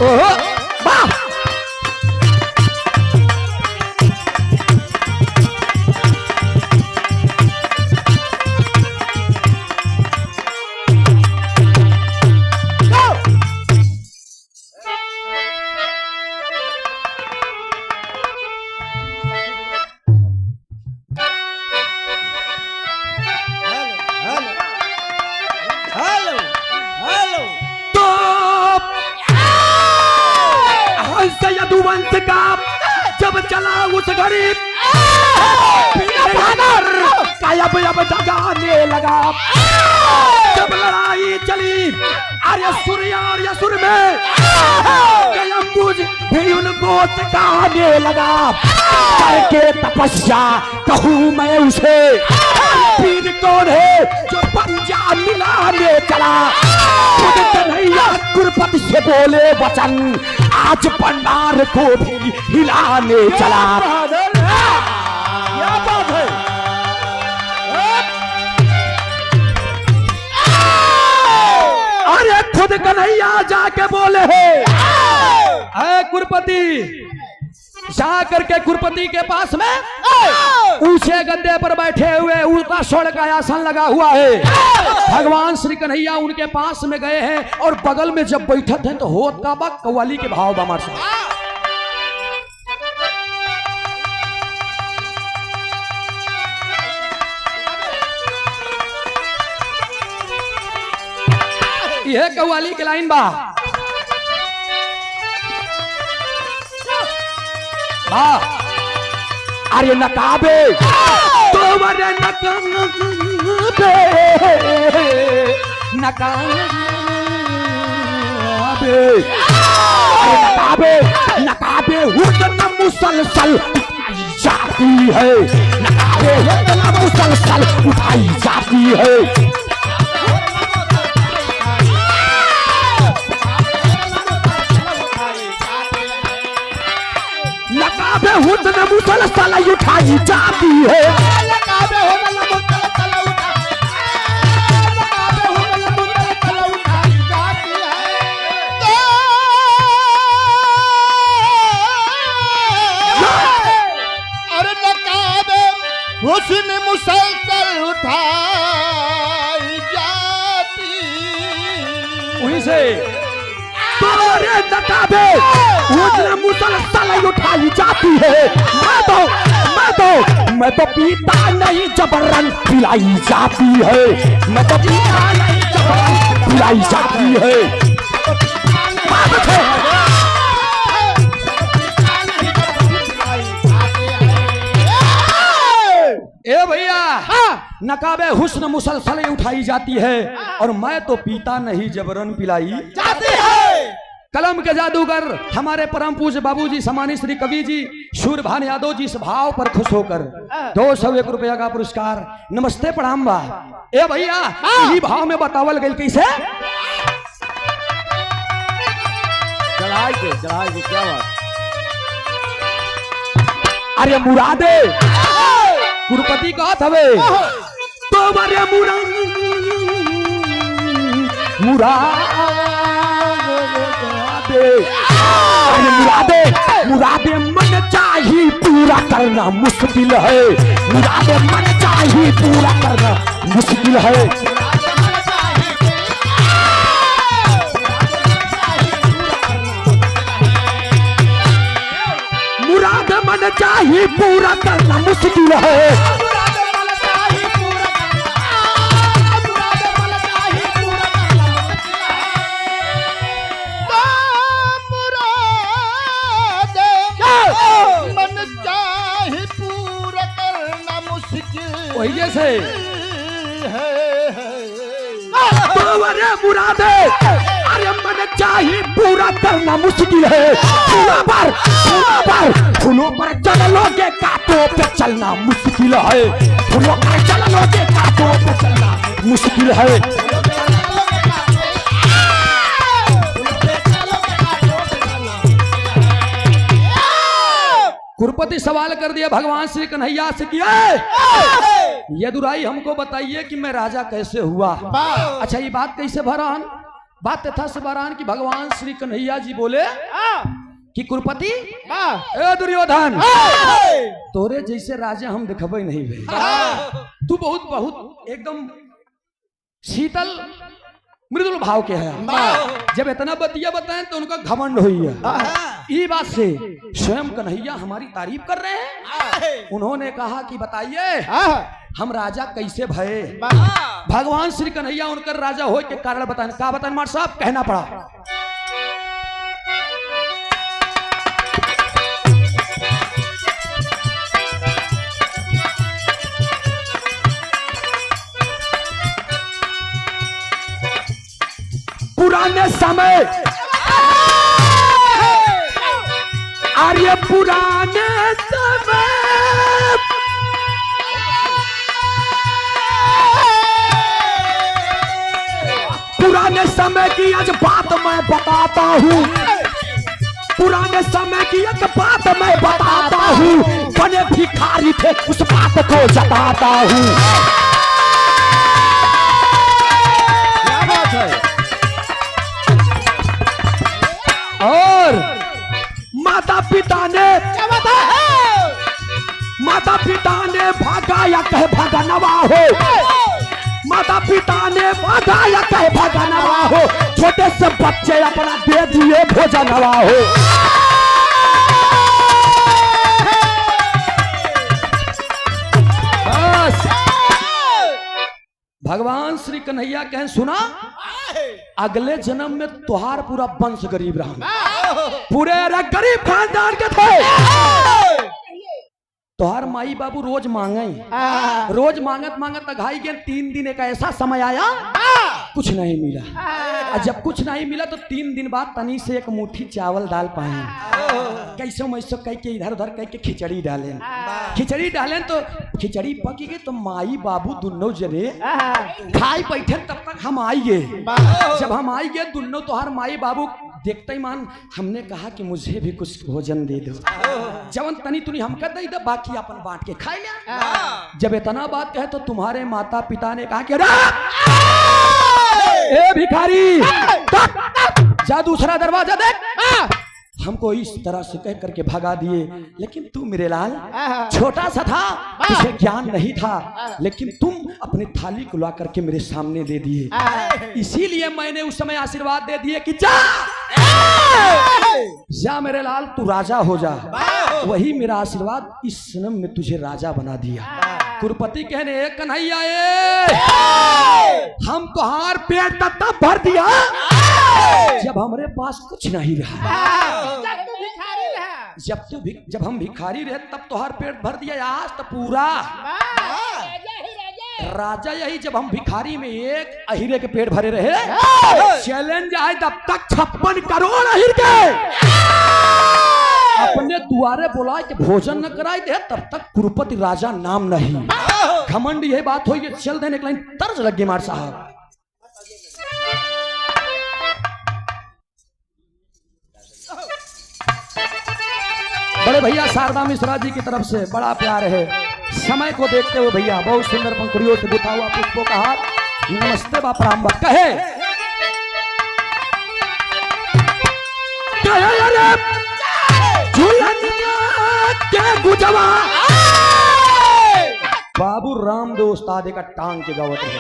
ओहो वाह यदुवंश का जब चला उस गरीब अब जगाने लगा। जब लड़ाई चली आर्यसुर और यसुर में गयम्बुज भी उनको सिखाने लगा। करके तपस्या कहूँ मैं उसे पीर कौन है जो पंजा मिलाने चला। खुद कन्हैया गुरपति से बोले वचन आज भंडार को भी हिलाने चला। क्या बात है? अरे खुद कन्हैया जाके बोले है गुरपति जा करके गुरपति के पास में ऊंचे गद्दे पर बैठे हुए उल्टा स्वर्ण का आसन लगा हुआ है। भगवान श्री कन्हैया उनके पास में गए हैं और बगल में जब बैठे थे तो होत का बा कव्वाली के भाव बामर से यह कव्वाली के लाइन बा अरे नकाबे तुम्हारे नकाबे नकाबे अरे नकाबे नकाबे हुक्म मुसलसल जाती है। नकाबे हुक्म मुसलसल उठाई जाती है। नकाबे हुस्न मुसलसल उठाई जाती है। अरे नकाबे हुस्न मुसलसल उठाई जाती वहीं से तुम्हारे नकाबे हुस्न मुसलसल उठाई जाती है। मैं तो पीता नहीं जबरन पिलाई जाती है। मैं तो पीता नहीं जबरन पिलाई जाती है। ए भैया नकाबे हुस्न मुसलसल उठाई जाती है और मैं तो पीता नहीं जबरन पिलाई जाती है। कलम के जादूगर हमारे परम पूज्य बाबूजी सम्मानित श्री कवि जी सूर्यभान यादव जी इस भाव पर खुश होकर 201 रुपया का पुरस्कार नमस्ते प्रणाम बा। ए भैया यही भाव में बतावल गई कैसे चढ़ाई के क्या बात। अरे मुरादे गुरपति का हवे तो मरे मुरादे मन चाहिए पूरा करना मुश्किल है। मुरादे मन चाहिए पूरा करना मुश्किल है। मुराद मन चाहिए पूरा करना मुश्किल है। वही जैसे अरे मुरादे अरे मन चाहिए पूरा करना मुश्किल है। फूलों पर चलोगे कांटों पे चलना मुश्किल है। फूलों पर चलोगे कांटों पे चलना मुश्किल है। गुरपति सवाल कर दिया भगवान श्री कन्हैया से किया यदुराई हमको बताइए कि मैं राजा कैसे हुआ। अच्छा ये बात कैसे भरान बात था सबारान की भगवान श्री कन्हैया जी बोले कि कुरपति ए दुर्योधन तोरे जैसे राजा हम दिखबे नहीं भाई, तू बहुत बहुत एकदम शीतल मृदुल भाव के है। जब इतना बतिया बताएं तो उनका घमंड हुई है। ये बात से स्वयं कन्हैया हमारी तारीफ कर रहे हैं। उन्होंने कहा कि बताइए हम राजा कैसे भये। भगवान श्री कन्हैया उनकर राजा हो के कारण बताएं। का बताएं मार साहब, कहना पड़ा। पुराने समय आर्य पुराने समय पुराने समय की आज बात मैं बताता हूँ, पुराने समय की एक बात मैं बताता हूँ, बने भिखारी थे उस बात को जताता हूँ। क्या बात है। और माता पिता ने माता पिता ने भागाया कहे भगनवा हो, माता पिता ने भागाया कहे भगनवा हो, छोटे से बच्चे अपना दे दिए भोजनवा हो। बस भगवान श्री कन्हैया कहें सुना, अगले जन्म में तुहार पूरा वंश गरीब रहा, पूरे गरीब खानदान के थे। तुहार माई बाबू रोज मांगे, रोज मांगत मांगत अघाई गए। 3 दिन एक ऐसा समय आया कुछ नहीं मिला, और जब कुछ नहीं मिला तो 3 दिन बाद तनी से एक मुट्ठी चावल दाल पाए। कैसो मैसो कह के इधर उधर कह के खिचड़ी डालें, खिचड़ी डालें तो खिचड़ी पकी गई तो माई बाबू दोनों जने खाई बैठे। तब तक हम आई गए, जब हम आई गए दोनों तुहार माई बाबू देखते ही मान हमने कहा कि मुझे भी कुछ भोजन दे दो, जवन तनी तुनी हमका दे दो, बाकी अपन बांट के खाए लिया। जब इतना बात कहे तो तुम्हारे माता पिता ने कहा कि ए भिखारी जा दूसरा दरवाजा देख। हमको इस तरह से कह करके भगा दिए। लेकिन तू मेरे लाल छोटा सा था, तुझे ज्ञान नहीं था, लेकिन तुम अपनी थाली को ला करके मेरे सामने दे दिए। इसीलिए मैंने उस समय आशीर्वाद दे दिए कि जा जा मेरे लाल तू राजा हो जा। वही मेरा आशीर्वाद इस जन्म में तुझे राजा बना दिया। कुरपति कहने कन्हैया हम तुहार पेट तब भर दिया जब हमारे पास कुछ नहीं रहा, जब हम भिखारी रहे तब तुहार पेट भर दिया। आज तो पूरा राजा यही, जब हम भिखारी में एक अहिरे के पेट भरे रहे। चैलेंज आए तब तक 56 करोड़ अहिर के अपने दुआरे बुलाए के भोजन न कराए दे, तब तक कुरुपति राजा नाम नहीं। घमंड यही बात हो, ये चल देने के लाइन तर्ज लग गई मार साहब। बड़े भैया शारदा मिश्रा जी की तरफ से बड़ा प्यार है। समय को देखते हुए भैया बहुत सुंदर पंखुड़ियों से गुथा हुआ पुष्पों का हाथ नमस्ते बाप राम बा कहे के गुजवा बाबू राम दो उस्ताद का टांग के गावत है।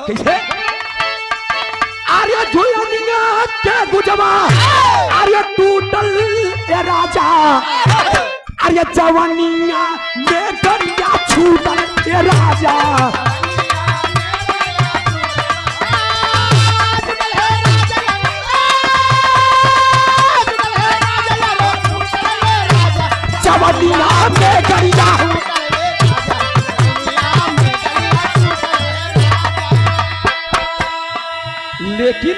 कैसे आर्य झुलनिया के गुजवा आर्य टूटल ये राजा आर्य जवानिया में गरिया छूटल ये राजा। जवानिया में गरिया लेकिन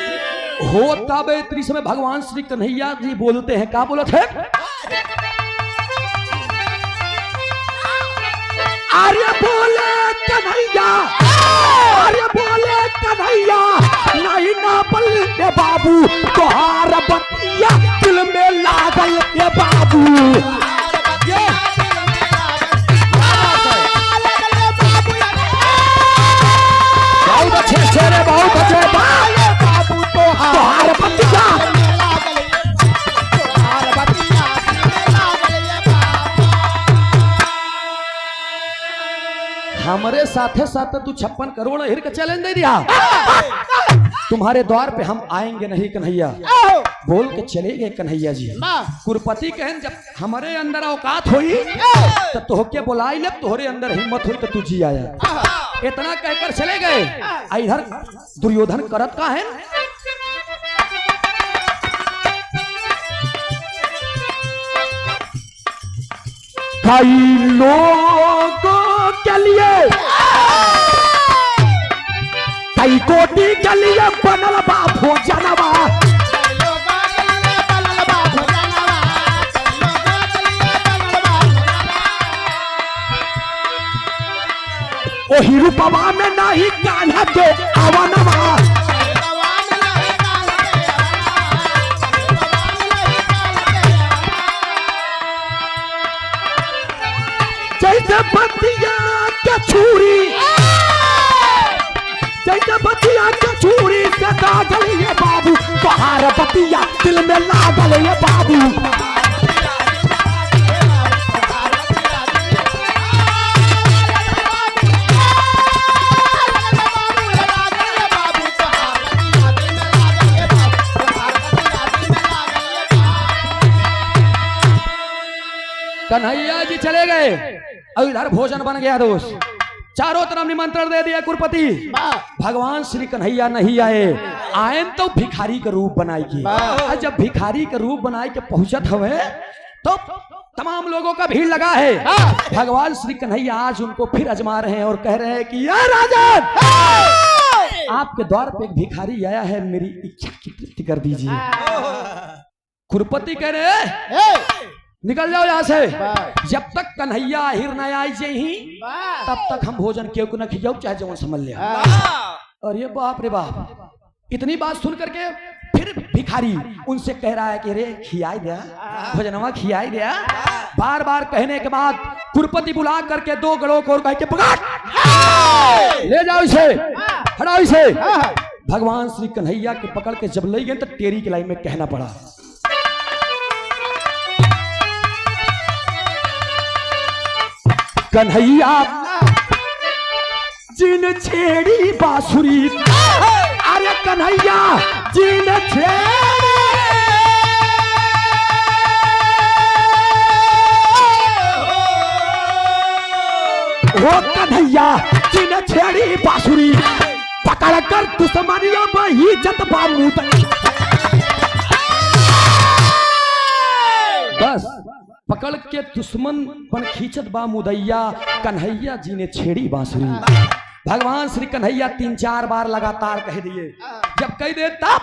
होता बे इतनी समय भगवान श्री कन्हैया जी बोलते हैं, क्या बोलते हैं? आर्य बोले कन्हैया, आर्य बोले कन्हैया नहीं ना बल ये बाबू तोहार बतिया दिल में लागल ये बाबू। बहुत अच्छे शेरे बहुत अच्छे बाबू तोहार साथे साथ तू 56 करोड़ हिर के चैलेंज दे दिया। तुम्हारे द्वार पे हम आएंगे नहीं कन्हैया, बोल के चले गए कन्हैया जी। कुरपति कहन जब हमारे अंदर औकात हुई तो तोहके बुलाई ले, तोहरे अंदर हिम्मत हुई तो तू जी आया। इतना कहकर चले गए। इधर दुर्योधन करत का है, कई लोगों के लिए, कई कोटि के लिए बनल बा भोजनवा, ओही रूपवा में नहीं कान्हा के आवानवा, जैसे बतिया के छुरी, जैसे बतिया के छुरी से दागल ये बाबू, तोहार बतिया दिल में लागल ये बाबू। कन्हैया जी चले गए और इधर भोजन बन गया दोस्त। चारों तरफ निमंत्रण दे दिया कुरपति। भगवान श्री कन्हैया नहीं आए, आयन तो भिखारी का रूप बनाएगी। और जब भिखारी का रूप बनाए के पहुंचत हवे तो तमाम लोगों का भीड़ लगा है। भगवान श्री कन्हैया आज उनको फिर आजमा रहे हैं और कह रहे हैं कि या राजन, आपके द्वार पे एक भिखारी आया है, मेरी इच्छा की पूर्ति कर दीजिए। कुरपति कह रहे हैं निकल जाओ यहाँ से, जब तक कन्हैया हिर न आई ही तब तक हम भोजन क्यों न खिजाओ, चाहे जवन समझ लिया। और ये बाप रे बाप, इतनी बात सुन करके फिर भिखारी उनसे कह रहा है कि रे खियाई दिया, भोजनवा खियाई दिया। बार बार कहने के बाद कुरपति बुला करके 2 गड़ों को और कह के पकड़ ले जाओ इसे, हटाओ इसे। भगवान श्री कन्हैया के पकड़ के जब ले गए तो टेरी की लाइन में कहना पड़ा, कन्हैया जिन छेड़ी बांसुरी, अरे कन्हैया जिन छेड़ी, वो कन्हैया जिन छेड़ी बांसुरी, पकड़ कर दुश्मनियों में ही जत बामू। बस पकड़ के दुश्मन बन खींचत बा मुदैया, कन्हैया जी ने छेड़ी बांसुरी। भगवान श्री कन्हैया 3-4 बार लगातार कह दिए। जब कह दे तब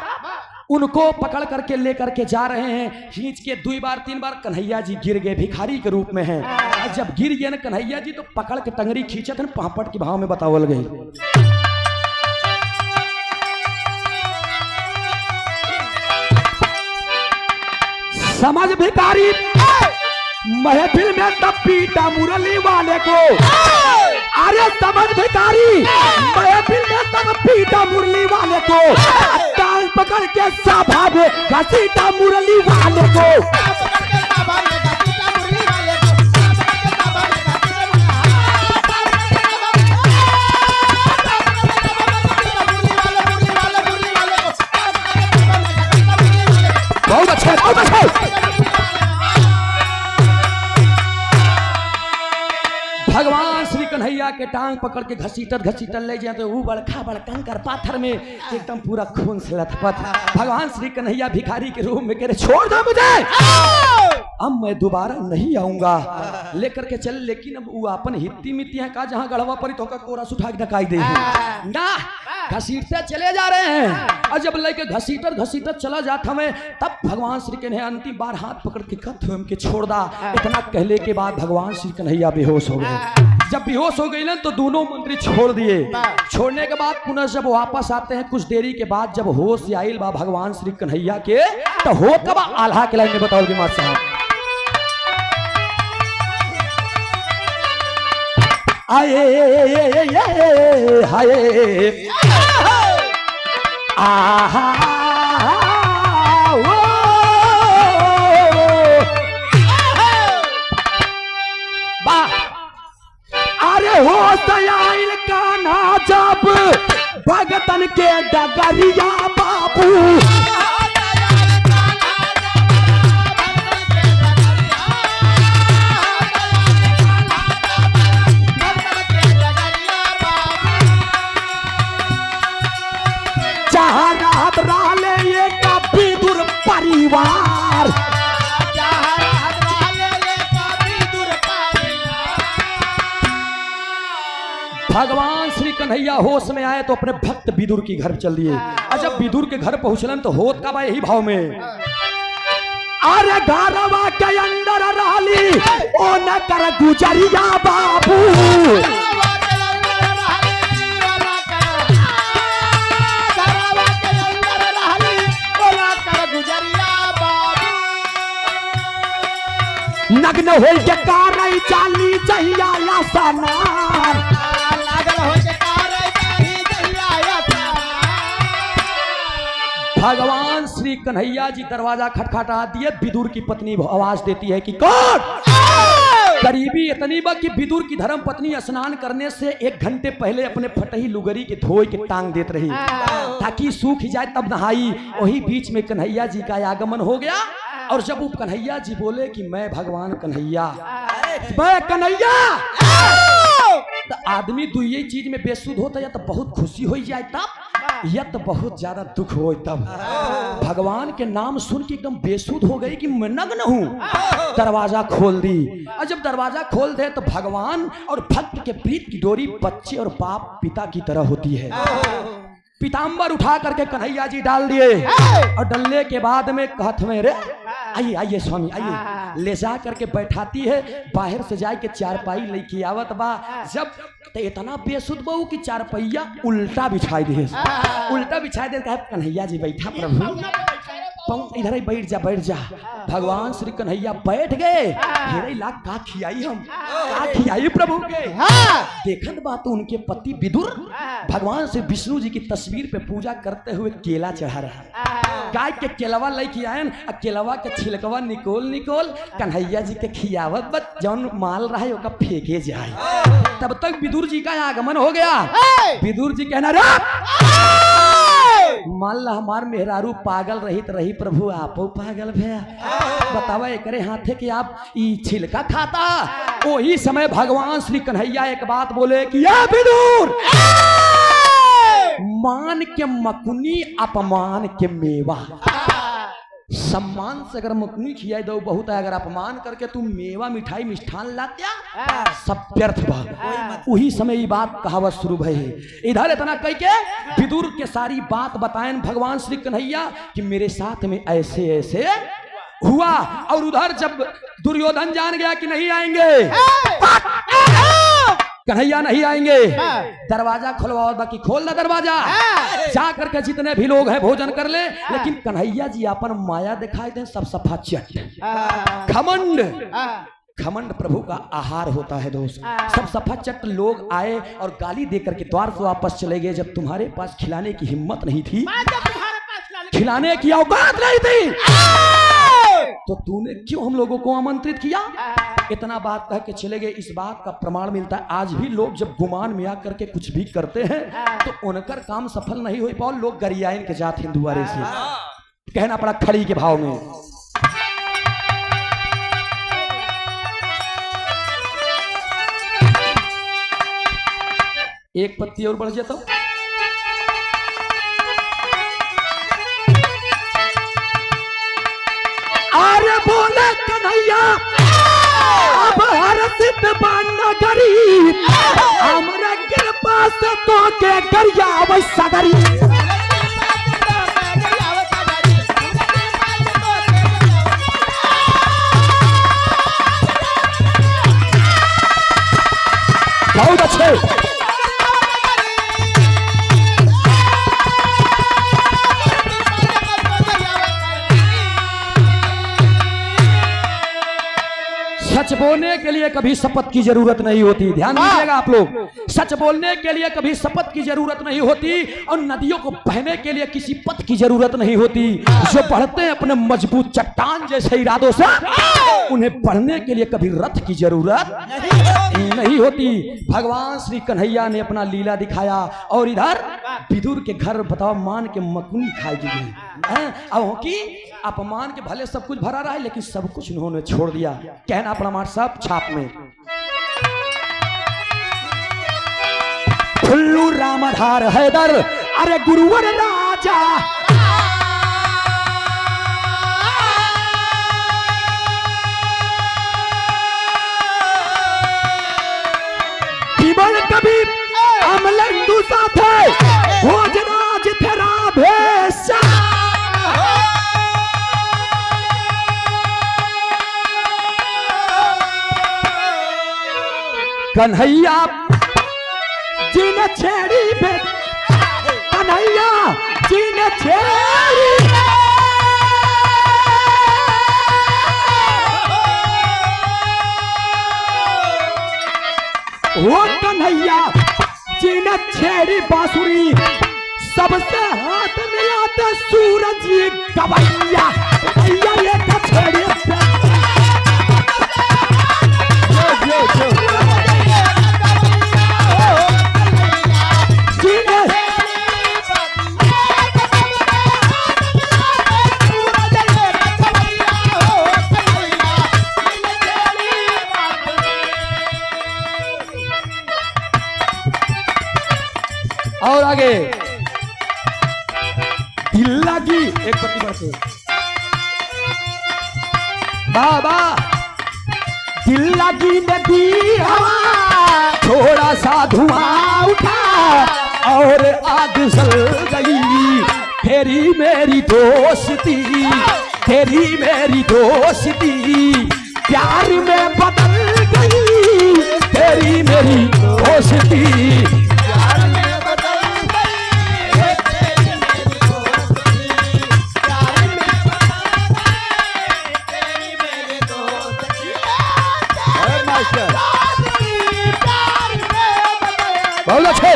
उनको पकड़ करके लेकर के जा रहे हैं, खींच के 2 बार 3 बार कन्हैया जी गिर गए, भिखारी के रूप में हैं। जब गिर गए ना कन्हैया जी तो पकड़ के टंगरी खींचत है, पापड़ के भाव में बतावल गई। समझ भिखारी महफिल में तब पीटा मुरली वाले को, अरे समझ भिखारी महफिल में तब पीटा मुरली वाले को, टांग पकड़ के सभा में घसीटा मुरली वाले को। बहुत अच्छे, बहुत अच्छे। भगवान श्री कन्हैया के टांग पकड़ के घसीटत ले जाए तो वो बड़का कंकर पाथर में एकदम पूरा खून से लथपथ। भगवान श्री कन्हैया भिखारी के रूप में कह रहे छोड़ दो मुझे, अब मैं दोबारा नहीं आऊंगा। लेकर के चल, लेकिन अब वो अपन हित्ती मित्ती है का जहाँ गढ़वा परी तो का कोरस उठा के ढकाई दे ना, घसीटते चले जा रहे हैं। और जब लेके घसीटत चला जाता हमें, तब भगवान श्री कन्हैया अंतिम बार हाथ पकड़ के कथ के छोड़ दा। इतना कहले के बाद भगवान श्री कन्हैया बेहोश हो गए। जब बेहोश हो गई ना तो दोनों मंत्री छोड़ दिए। छोड़ने के बाद पुनः जब वापस आते हैं, कुछ देरी के बाद जब होश आइल बा भगवान श्री कन्हैया के, तो हो कब आल्हा के लाइन में बताओ मार साहब, आए हाय आहा अरे हो सयाइल डगरिया बाबू। जहाँ रात रहले ये का विदुर परिवार। भगवान श्री कन्हैया होश में आए तो अपने भक्त विदुर के घर चल दिए। और जब विदुर के घर पहुंचलन तो होत का बा यही भाव में, अरे घरवा के अंदर रहली ओ न कर गुजरिया बाबू। नग्न हो के कारई चाली जहिया या सनार। भगवान श्री कन्हैया जी दरवाजा खटखटा दिए। विदुर की पत्नी आवाज देती है कि कौन? करीबी इतनी बा कि विदुर की धर्म पत्नी स्नान करने से 1 घंटे पहले अपने फटही लुगरी के धोए के टांग देत रही ताकि सूख जाए तब नहाई। वही बीच में कन्हैया जी का आगमन हो गया। और जब वो कन्हैया जी बोले कि मैं भगवान कन्हैया, मैं कन्हैया, तो आदमी दो ये चीज में बेसुध होता या तो बहुत खुशी हो जाए तब, या तो बहुत ज्यादा दुख हो तब। भगवान के नाम सुन के एकदम बेसुध हो गई कि मैं नग्न हूं। दरवाजा खोल दी। और जब दरवाजा खोल दे तो भगवान और भक्त के प्रीत की डोरी बच्चे और बाप पिता की तरह होती है। पीताम्बर उठा करके कन्हैया जी डाल दिए। और डलने के बाद में कहत में रे आइए आइए स्वामी आइए, ले जा करके बैठाती है। बाहर से जाए के चारपाई लेके आवत बा। जब तो इतना बेसुध बहु कि चारपैया उल्टा बिछाई दे। उल्टा बिछाई दे कन्हैया जी बैठा प्रभु, इधर ही बैठ जा। भगवान श्री कन्हैया बैठ गए। हेरे लाख का खियाई हम, का खियाई प्रभु के। देखत बात तो उनके पति विदुर भगवान से विष्णु जी की तस्वीर पे पूजा करते हुए केला चढ़ा रहा। गाय के केलवा लेके आयन, केलवा के छिलकवा निकोल कन्हैया जी के खियावत बस जौन माल रहा है ओका फेंके जाए। तब तक विदुर जी का आगमन हो गया। विदुर जी कहना रे मान ला हमार मेहरारू पागल रही प्रभु आपो पागल भैया, बतावा एकरे हाथे कि आप ई छिलका खाता। वही समय भगवान श्री कन्हैया एक बात बोले कि या विदुर, मान के मकुनी अपमान के मेवा। सम्मान से अगर मकुनी खियाई दो बहुत है, अगर अपमान करके तुम मेवा मिठाई मिष्ठान लात्या सब व्यर्थ बा। वही समय ये बात कहावत शुरू भई है। इधर इतना कह के विदुर के सारी बात बताएं भगवान श्री कन्हैया कि मेरे साथ में ऐसे ऐसे हुआ। और उधर जब दुर्योधन जान गया कि नहीं आएंगे कन्हैया नहीं आएंगे, दरवाजा खुलवाओ, बाकी खोल ना दरवाजा, जा करके जितने भी लोग हैं भोजन कर ले। लेकिन कन्हैया जी अपन माया दिखाई दे, सब सफा चट घमंड प्रभु का आहार होता है दोस्त। सब सफा चट लोग आए और गाली देकर के द्वार से वापस चले गए। जब तुम्हारे पास खिलाने की हिम्मत नहीं थी, खिलाने की औकात नहीं थी, तो तूने क्यों हम लोगों को आमंत्रित किया? इतना बात कह के चले गए। इस बात का प्रमाण मिलता है आज भी लोग जब गुमान में आकर के कुछ भी करते हैं तो उनकर काम सफल नहीं हो पाओ, लोग गरियाइन के जात हिंदुआरे से कहना पड़ा खड़ी के भाव में। एक पत्ती और बढ़ जाता हूं। अरे बोले कन्हैया अब हर्षित नगरी, हमरा कृपा से तो के गरिया सगरी। बहुत अच्छे। सच बोलने के लिए कभी शपथ की जरूरत नहीं होती, ध्यान दीजिएगा आप लोग। सच बोलने के लिए कभी शपथ की जरूरत नहीं होती और नदियों को बहने के लिए किसी पथ की जरूरत नहीं होती। जो बढ़ते हैं अपने मजबूत चट्टान जैसे इरादों से उन्हें पढ़ने के लिए कभी रथ की जरूरत नहीं होती। भगवान श्री कन्हैया ने अपना लीला दिखाया और इधर विदुर के घर बताओ मान के मकुनी खाई गई। अब की अपमान के भले सब कुछ भरा रहा है लेकिन सब कुछ उन्होंने छोड़ दिया। कहना प्रमाण सब छाप में। फुल्लू रामधार हैदर अरे गुरुवर राजा जीवन कभी अमलंदू साथे भोजराज तेरा भेषा कन्हैया जिन छेड़ी पे कन्हैया जिन छेड़ी वो कन्हैया जिन छेड़ी बांसुरी सबसे हाथ मिलाते सूरज गवैया भैया ये छेड़ी और आगे दिल लगी एक पत्ती बढ़ से बाबा दिल लगी नदी हवा थोड़ा सा धुआं उठा और आग जल गई तेरी मेरी दोस्ती तेरी मेरी दोस्ती प्यार में बदल गई तेरी मेरी दोस्ती बहुत अच्छे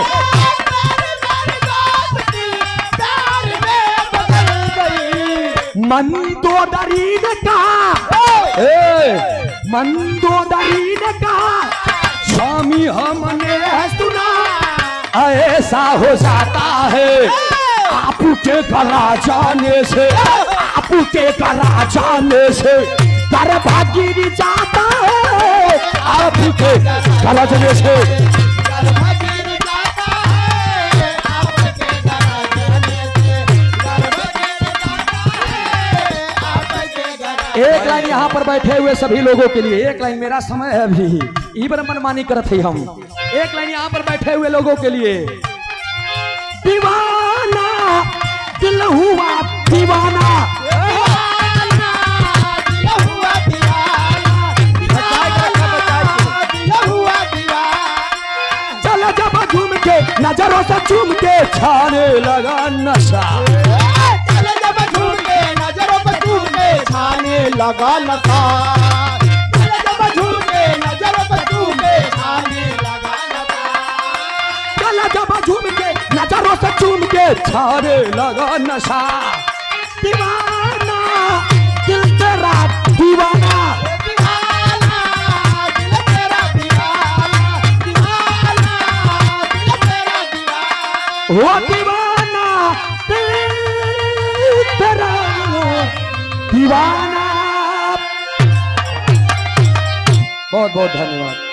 मंदोदरी ने कहा मंदोदरी ने कहा स्वामी हमने सुना ऐसा हो जाता है आपके गला जाने से आपके गला जाने से दरबार गिर जाता है आपके गला जाने से एक लाइन यहाँ पर बैठे हुए सभी लोगों के लिए एक लाइन मेरा समय है अभी इबर मनमानी करते ही हम एक लाइन यहाँ पर बैठे हुए लोगों के लिए दीवाना दिल हुआ दीवाना चलो जब झूम के नजरों से चूम के छाने लगा नशा छाने लगा नशा जब झूम के नजरों पर चूमे छाने लगा नशा चला जब झूम के नजरों से चूम के छाने लगा नशा दीवाना दिल तेरा दीवाना दिल तेरा दीवाना दीवाना दिल तेरा दीवाना वो दीवाना दिल तेरा दीवाना। बहुत बहुत धन्यवाद।